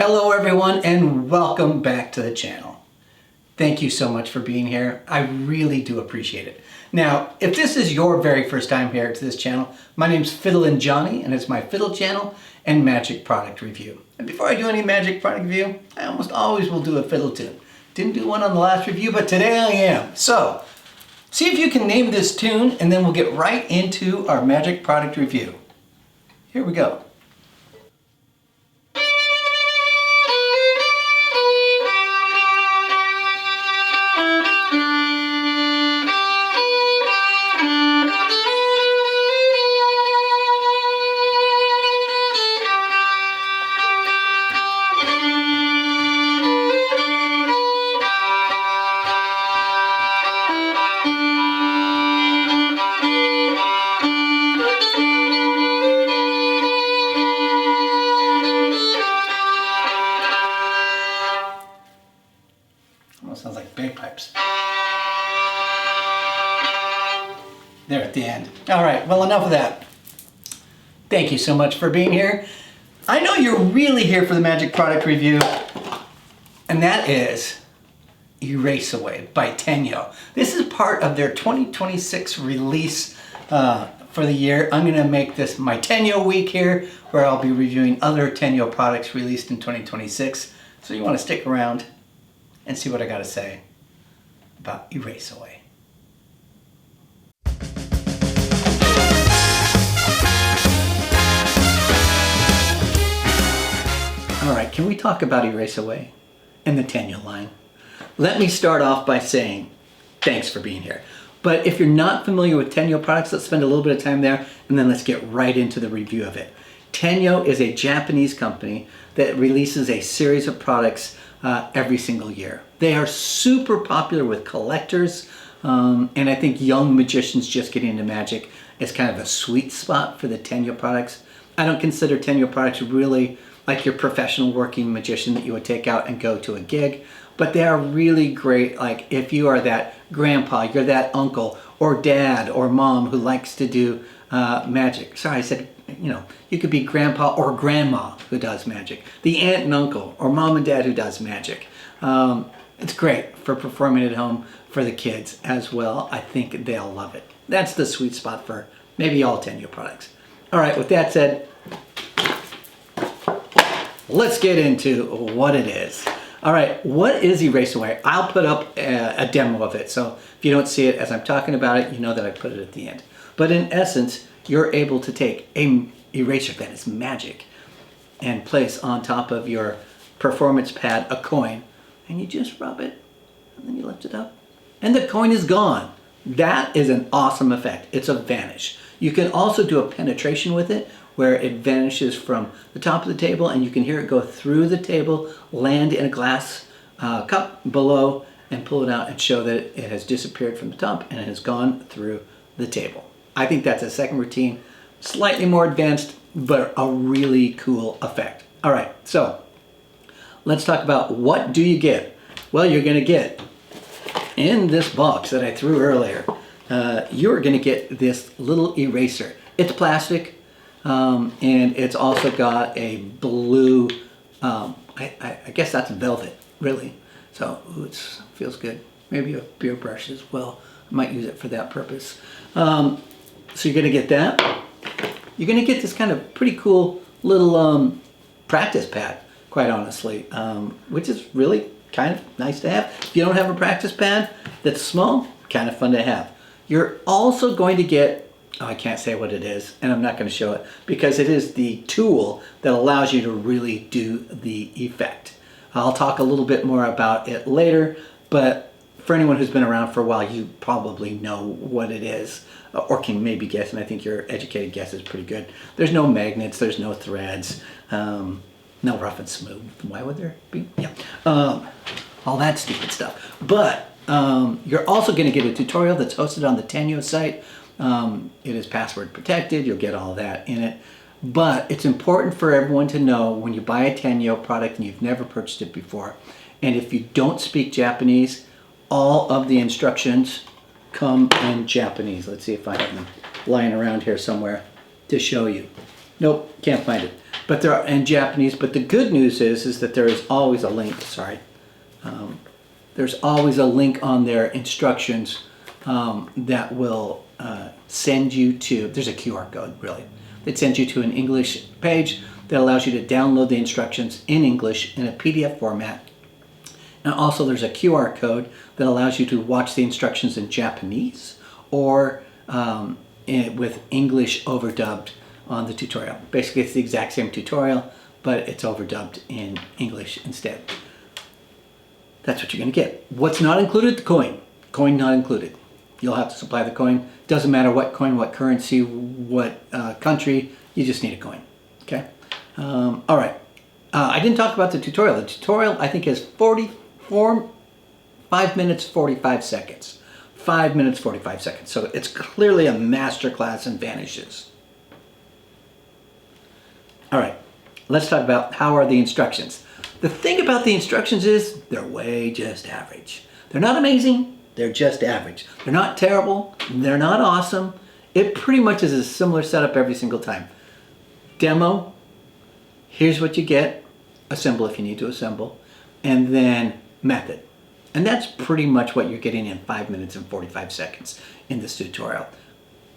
Hello everyone and welcome back to the channel. Thank you so much for being here. I really do appreciate it. Now, if this is your very first time here to this channel, my name's FiddlinJonny and it's my fiddle channel and magic product review. And before I do any magic product review, I almost always will do a fiddle tune. Didn't do one on the last review, but today I am. So, see if you can name this tune and then we'll get right into our magic product review. Here we go. Sounds like bagpipes. There at the end. All right, well, enough of that. Thank you so much for being here. I know you're really here for the magic product review, and that is Erase Away by Tenyo. This is part of their 2026 release for the year. I'm gonna make this my Tenyo week here, where I'll be reviewing other Tenyo products released in 2026. So you wanna stick around and see what I gotta say about Erase Away. All right, can we talk about Erase Away and the Tenyo line? Let me start off by saying thanks for being here. But if you're not familiar with Tenyo products, let's spend a little bit of time there and then let's get right into the review of it. Tenyo is a Japanese company that releases a series of products every single year. They are super popular with collectors, and I think young magicians just getting into magic is kind of a sweet spot for the Tenyo products. I don't consider Tenyo products really like your professional working magician that you would take out and go to a gig, but they are really great. Like if you are that grandpa, you're that uncle or dad or mom who likes to do magic. Sorry, I said, you know, you could be grandpa or grandma who does magic. The aunt and uncle or mom and dad who does magic. It's great for performing at home for the kids as well. I think they'll love it. That's the sweet spot for maybe all Tenyo products. All right, with that said, let's get into what it is. All right, what is Erase Away? I'll put up a demo of it. So if you don't see it as I'm talking about it, you know that I put it at the end. But in essence, you're able to take an eraser that is magic and place on top of your performance pad a coin, and you just rub it, and then you lift it up, and the coin is gone. That is an awesome effect. It's a vanish. You can also do a penetration with it, where it vanishes from the top of the table, and you can hear it go through the table, land in a glass cup below, and pull it out and show that it has disappeared from the top and it has gone through the table. I think that's a second routine, slightly more advanced, but a really cool effect. All right, so let's talk about what do you get? Well, you're gonna get, in this box that I threw earlier, you're gonna get this little eraser. It's plastic, and it's also got a blue, I guess that's velvet, really. So, ooh, it feels good. Maybe a beer brush as well. I might use it for that purpose. So you're gonna get that. You're gonna get this kind of pretty cool little practice pad, quite honestly, which is really kind of nice to have. If you don't have a practice pad that's small, kind of fun to have. You're also going to get, oh, I can't say what it is, and I'm not gonna show it, because it is the tool that allows you to really do the effect. I'll talk a little bit more about it later, but for anyone who's been around for a while, you probably know what it is, or can maybe guess, and I think your educated guess is pretty good. There's no magnets, there's no threads, no rough and smooth. Why would there be? Yeah, all that stupid stuff. But you're also going to get a tutorial that's hosted on the Tenyo site. It is password protected, you'll get all that in it. But it's important for everyone to know when you buy a Tenyo product and you've never purchased it before, and if you don't speak Japanese, all of the instructions come in Japanese. Let's see if I have them lying around here somewhere to show you. Nope, can't find it. but there are in Japanese. But the good news is that there is always a link. Sorry, there's always a link on their instructions that will send you to. There's a QR code really that sends you to an English page that allows you to download the instructions in English in a PDF format. And also there's a QR code that allows you to watch the instructions in Japanese or with English overdubbed on the tutorial. Basically it's the exact same tutorial, but it's overdubbed in English instead. That's what you're going to get. What's not included? The coin. Coin not included. You'll have to supply the coin. Doesn't matter what coin, what currency, what country, you just need a coin. Okay? All right. I didn't talk about the tutorial. The tutorial I think is 5 minutes 45 seconds. 5 minutes 45 seconds. So it's clearly a masterclass in vanishes. All right. Let's talk about how are the instructions. The thing about the instructions is they're way just average. They're not amazing. They're just average. They're not terrible. They're not awesome. It pretty much is a similar setup every single time. Demo. Here's what you get. Assemble if you need to assemble. And then method. And that's pretty much what you're getting in 5 minutes and 45 seconds in this tutorial.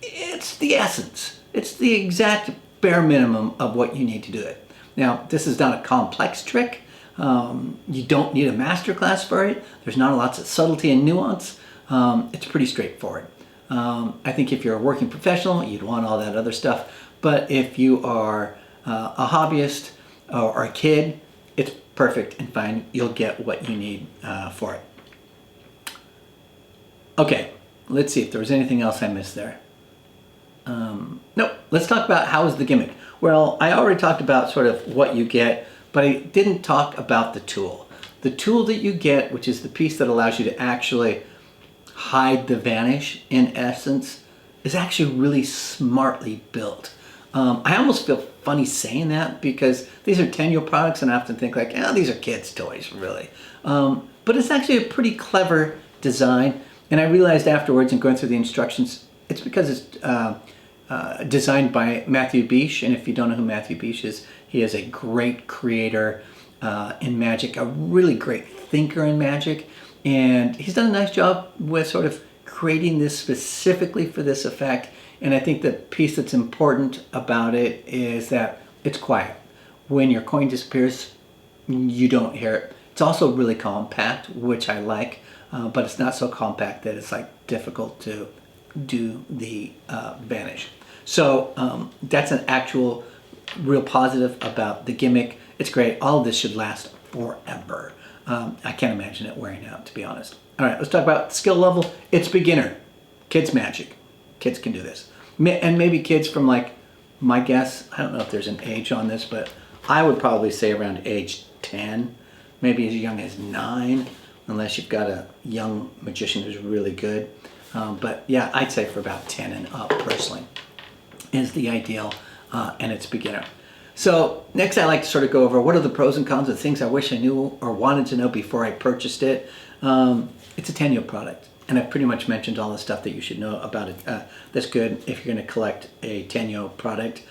It's the essence. It's the exact bare minimum of what you need to do it. Now, this is not a complex trick. You don't need a masterclass for it. There's not lots of subtlety and nuance. It's pretty straightforward. I think if you're a working professional, you'd want all that other stuff. But if you are a hobbyist or a kid, it's perfect and fine. You'll get what you need for it. Okay, let's see if there was anything else I missed there. Nope. Let's talk about how is the gimmick. Well, I already talked about sort of what you get, but I didn't talk about the tool. The tool that you get, which is the piece that allows you to actually hide the vanish in essence, is actually really smartly built. I almost feel funny saying that because these are Tenyo products and I often think like, oh, these are kids' toys, really. But it's actually a pretty clever design. And I realized afterwards in going through the instructions, it's because it's designed by Matthew Bish. And if you don't know who Matthew Bish is, he is a great creator in magic, a really great thinker in magic. And he's done a nice job with sort of creating this specifically for this effect. And I think the piece that's important about it is that it's quiet. When your coin disappears, you don't hear it. It's also really compact, which I like, but it's not so compact that it's like difficult to do the vanish. So that's an actual real positive about the gimmick. It's great. All of this should last forever. I can't imagine it wearing out, to be honest. All right, let's talk about skill level. It's beginner. Kids magic. Kids can do this. And maybe kids from like, my guess, I don't know if there's an age on this, but I would probably say around age 10, maybe as young as 9, unless you've got a young magician who's really good. But yeah, I'd say for about 10 and up personally is the ideal, and it's beginner. So next I like to sort of go over what are the pros and cons of things I wish I knew or wanted to know before I purchased it. It's a Tenyo product, and I've pretty much mentioned all the stuff that you should know about it. That's good if you're going to collect a Tenyo product.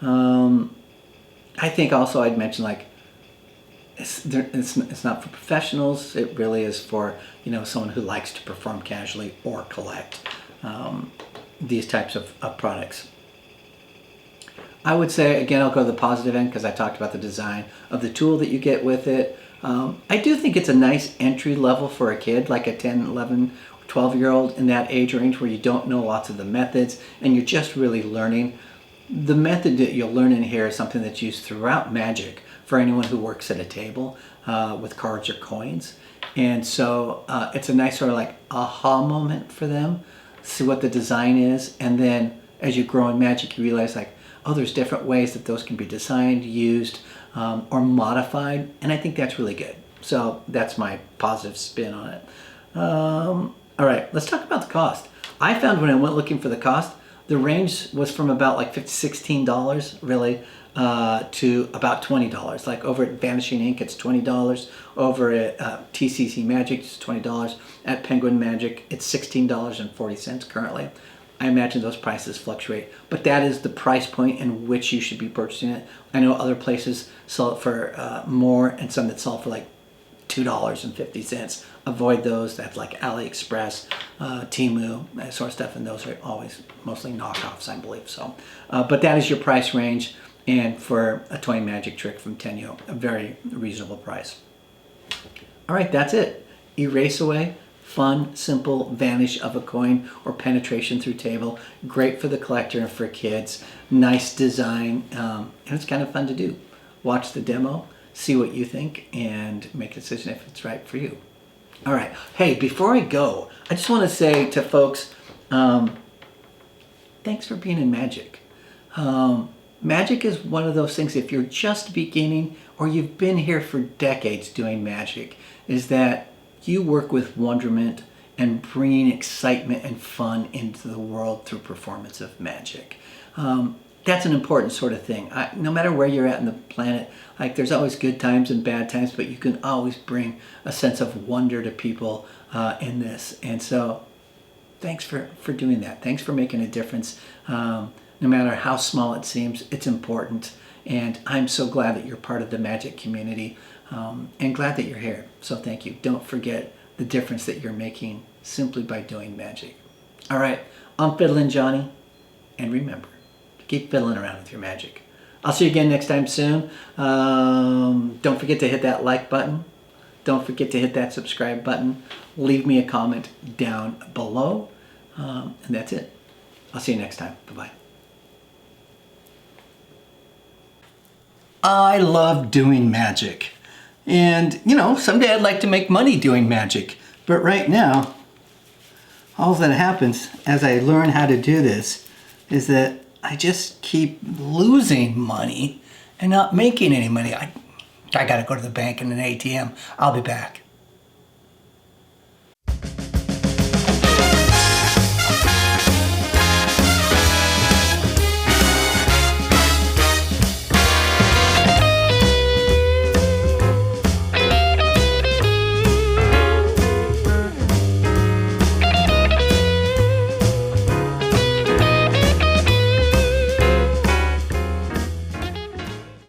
I think also I'd mention like it's not for professionals. It really is for, you know, someone who likes to perform casually or collect these types of products. I would say, again, I'll go to the positive end because I talked about the design of the tool that you get with it. I do think it's a nice entry level for a kid, like a 10, 11, 12-year-old in that age range where you don't know lots of the methods and you're just really learning. The method that you'll learn in here is something that's used throughout magic for anyone who works at a table with cards or coins. And so it's a nice sort of like aha moment for them, see what the design is. And then as you grow in magic, you realize like, oh, there's different ways that those can be designed, used, or modified. And I think that's really good. So that's my positive spin on it. All right, let's talk about the cost. I found when I went looking for the cost, the range was from about like $16 really to about $20. Like over at Vanishing Ink, it's $20. Over at TCC Magic, it's $20. At Penguin Magic, it's $16.40 currently. I imagine those prices fluctuate, but that is the price point in which you should be purchasing it. I know other places sell it for more, and some that sell for like $2.50. Avoid those. That's like AliExpress, Temu, that sort of stuff, and those are always mostly knockoffs, I believe. So, but that is your price range, and for a toy magic trick from Tenyo, a very reasonable price. All right, that's it. Erase away. Fun, simple vanish of a coin or penetration through table. Great for the collector and for kids. Nice design, and it's kind of fun to do. Watch the demo, see what you think, and make a decision if it's right for you. All right. Hey, before I go, I just want to say to folks, thanks for being in magic. Magic is one of those things, if you're just beginning or you've been here for decades doing magic, is that you work with wonderment and bringing excitement and fun into the world through performance of magic. That's an important sort of thing. No matter where you're at in the planet, like there's always good times and bad times, but you can always bring a sense of wonder to people in this. And so thanks for doing that. Thanks for making a difference. No matter how small it seems, it's important. And I'm so glad that you're part of the magic community and glad that you're here. So thank you. Don't forget the difference that you're making simply by doing magic. All right, I'm FiddlinJonny, and remember, keep fiddling around with your magic. I'll see you again next time soon. Don't forget to hit that like button. Don't forget to hit that subscribe button. Leave me a comment down below. And that's it. I'll see you next time. Bye-bye. I love doing magic. And, you know, someday I'd like to make money doing magic. But right now, all that happens as I learn how to do this is that I just keep losing money and not making any money. I got to go to the bank and an ATM. I'll be back.